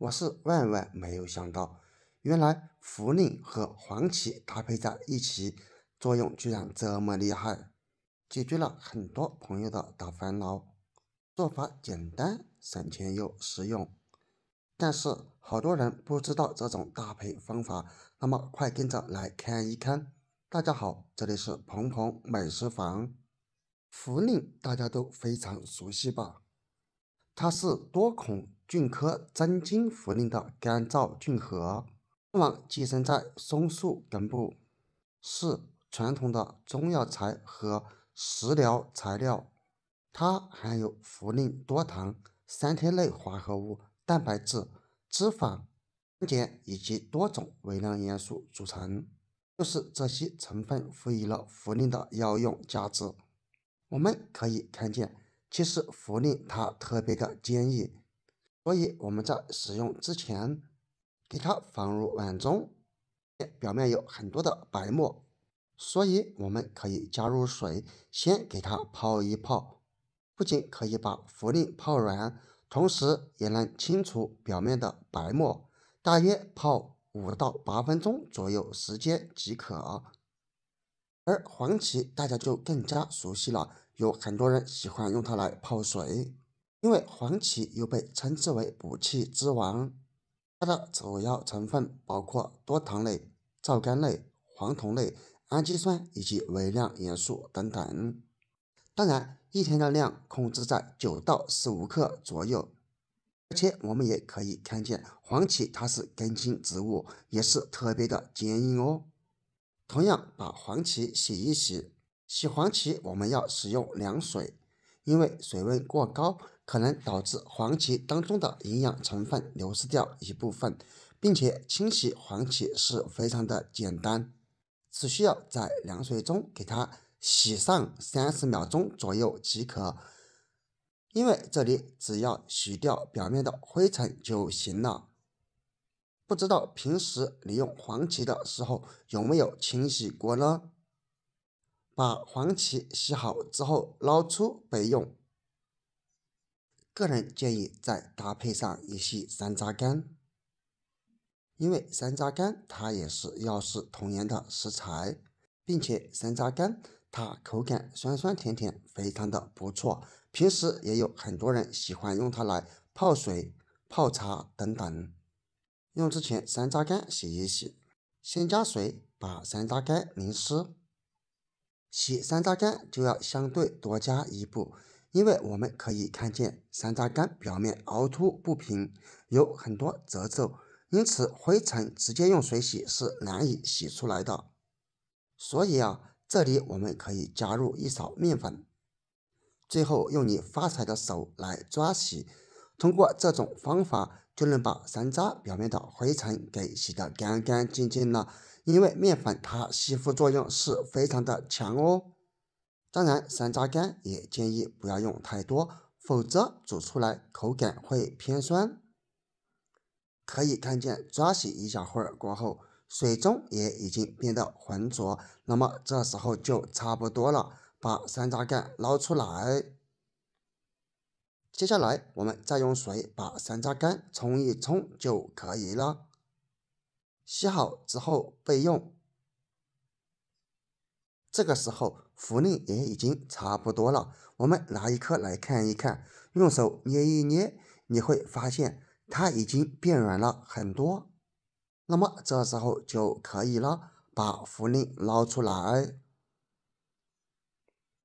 我是萬萬沒有想到，原來茯苓和黃芪搭配在一起，作用居然這麼厲害，解決了很多朋友的大煩惱。做法簡單，省錢又實用。但是好多人不知道這種搭配方法，那麼快跟着來看一看。大家好，這裡是鵬鵬美食房。茯苓大家都非常熟悉吧？它是多孔菌科真菌茯苓的乾燥菌核，往往寄生在松树根部，是傳統的中藥材和食療材料。它含有茯苓多糖、三萜類化合物、蛋白質、脂肪、酸鹼以及多種微量元素組成，就是這些成分賦予了茯苓的藥用價值。我們可以看見，其實茯苓它特別的堅硬，所以我們在使用之前，給它放入碗中，表面有很多的白沫，所以我們可以加入水，先給它泡一泡。不僅可以把茯苓泡軟，同時也能清除表面的白沫，大約泡5到8分鐘左右時間即可。而黃芪大家就更加熟悉了，有很多人喜歡用它來泡水，因為黃芪又被稱之為補氣之王。它的主要成分包括多糖類、皂苷類、黃酮類、氨基酸以及微量元素等等。當然，一天的量控制在9到15克左右。而且我們也可以看見，黃芪它是根茎植物，也是特別的堅硬哦。同樣，把黃芪洗一洗，洗黃芪我們要使用涼水，因為水溫過高可能導致黃芪當中的營養成分流失掉一部分，並且清洗黃芪是非常的簡單，只需要在涼水中給它洗上30秒鐘左右即可，因為這裡只要洗掉表面的灰塵就行了。不知道平時你用黃芪的時候有沒有清洗過呢？把黃芪洗好之後撈出備用。個人建議再搭配上一些山楂乾，因為山楂乾它也是藥食同源的食材，並且山楂乾它口感酸酸甜甜，非常的不錯。平時也有很多人喜歡用它來泡水、泡茶等等。用之前山楂乾洗一洗，先加水把山楂乾淋濕。洗山楂乾就要相对多加一步，因為我們可以看見山楂乾表面凹凸不平，有很多褶皱，因此灰塵直接用水洗是難以洗出來的。所以這裡我們可以加入一勺麵粉，最後用你發財的手來抓洗。通過這種方法，就能把山楂表面的灰塵給洗得乾乾淨淨了。因為麵粉它吸附作用是非常的強哦。當然，山楂乾也建議不要用太多，否則煮出來口感會偏酸。可以看見抓洗一小會兒過後，水中也已經變得渾濁，那麼這時候就差不多了，把山楂乾撈出來。接下來我們再用水把山楂乾沖一沖就可以了。洗好之後備用。這個時候茯苓也已經差不多了，我們拿一顆來看一看，用手捏一捏，你會發現它已經變軟了很多。那麼這時候就可以了，把茯苓撈出來。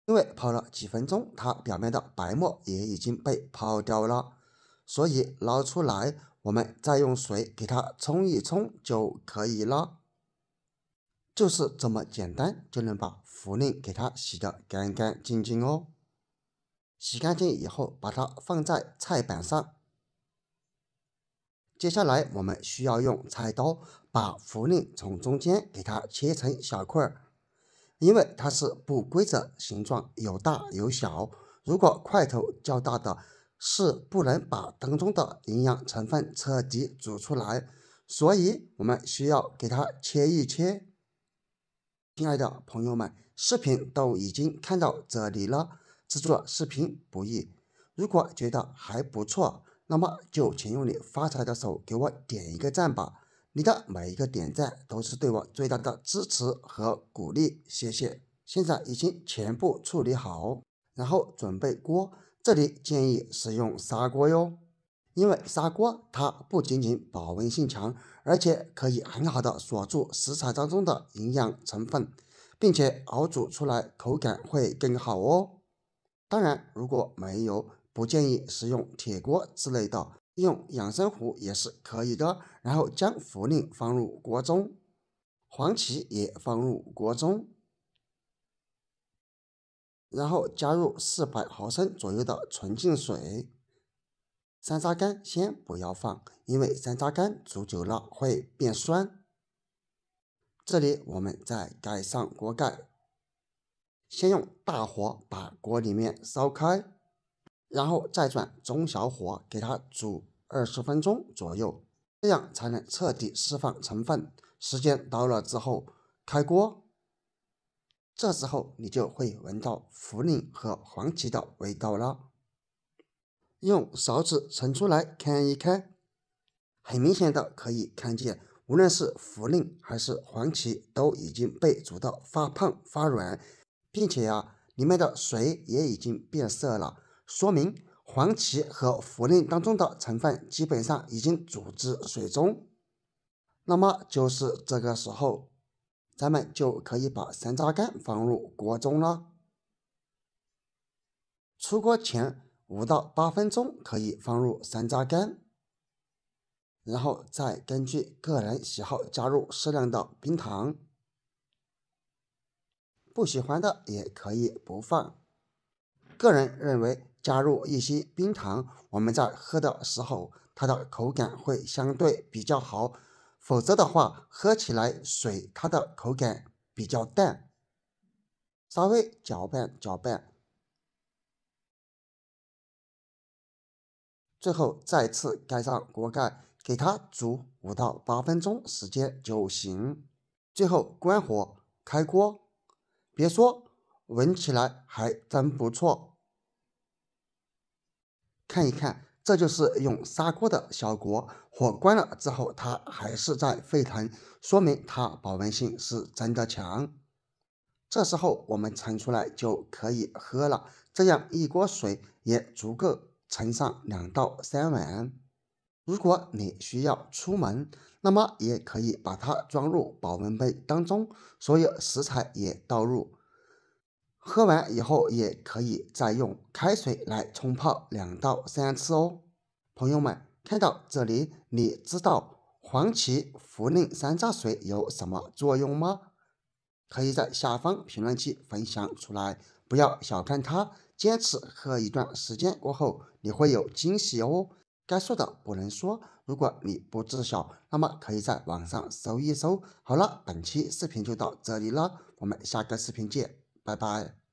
因為泡了幾分鐘，它表面的白沫也已經被泡掉了，所以撈出來，我們再用水給它沖一沖就可以了。就是這麼簡單，就能把茯苓給它洗得乾乾淨淨哦。洗乾淨以後，把它放在菜板上。接下來我們需要用菜刀把茯苓從中間給它切成小塊，因為它是不規則形狀，有大有小。如果塊頭較大的，是不能把當中的營養成分徹底煮出來，所以我們需要給它切一切。親愛的朋友們，視頻都已經看到這裡了，制作視頻不易，如果覺得還不錯，那麼就請用你發財的手給我點一個讚吧，你的每一個點讚都是對我最大的支持和鼓勵，謝謝。現在已經全部處理好，然後準備鍋，這裡建議使用砂鍋喲，因為砂鍋它不僅僅保溫性強，而且可以很好的鎖住食材當中的營養成分，並且熬煮出來口感會更好哦。當然，如果沒有，不建議使用鐵鍋之類的，用養生壺也是可以的。然後將茯苓放入鍋中，黃芪也放入鍋中，然後加入400毫升左右的純淨水。山楂乾先不要放，因為山楂乾煮久了會變酸。這裡我們再蓋上鍋蓋，先用大火把鍋裡面燒開，然後再轉中小火給它煮20分鐘左右，這樣才能徹底釋放成分。時間到了之後開鍋，這時候你就會聞到茯苓和黃芪的味道了。用勺子盛出來看一看，很明顯的可以看見，無論是茯苓還是黃芪都已經被煮到發胖發軟，並且裡面的水也已經變色了，說明黃芪和茯苓當中的成分基本上已經煮至水中。那麼就是這個時候，咱們就可以把山楂乾放入鍋中了。出鍋前5到8分鐘可以放入山楂乾，然後再根據個人喜好加入適量的冰糖，不喜歡的也可以不放。個人認為加入一些冰糖，我們在喝的時候它的口感會相對比較好，否則的話喝起來水它的口感比較淡，稍微攪拌攪拌，最後再次蓋上鍋蓋，給它煮5到8分鐘時間就行。最後關火開鍋，別說，聞起來還真不錯。看一看，這就是用砂鍋的效果。火關了之後它還是在沸騰，說明它保溫性是真的強。這時候我們盛出來就可以喝了，這樣一鍋水也足夠盛上2到3碗。如果你需要出門，那麼也可以把它裝入保溫杯當中，所有食材也倒入。喝完以後也可以再用開水來冲泡2到3次哦。朋友們，看到這裡，你知道黃芪、茯苓山楂水有什麼作用嗎？可以在下方評論區分享出來，不要小看它，堅持喝一段時間過後，你會有驚喜哦。該說的不能說，如果你不知曉，那麼可以在網上搜一搜。好了，本期視頻就到這裡了，我們下個視頻見，拜拜。